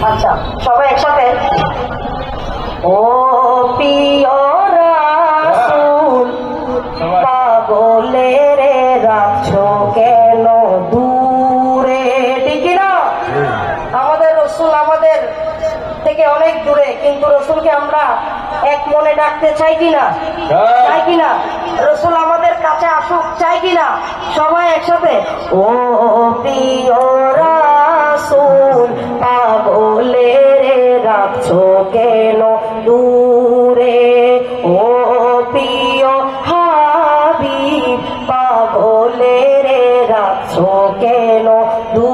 আচ্ছা, সবাই একসাথে। ও প্রিয় রাসূল পাগলে রে রাখছো কেন দূরে, ঠিক না? আমাদের রসুল আমাদের থেকে অনেক দূরে, কিন্তু রসুলকে আমরা এক মনে ডাকতে চাই কিনা? চাই কিনা? রসুল আমাদের কাছে আসুক, চাই কিনা? সবাই একসাথে। ও প্রিয় রাসূল পাগলে রে রাখছো কেন দূরে, ও প্রিয় হাবিব পাগলে রে রাখছো কেন দূরে।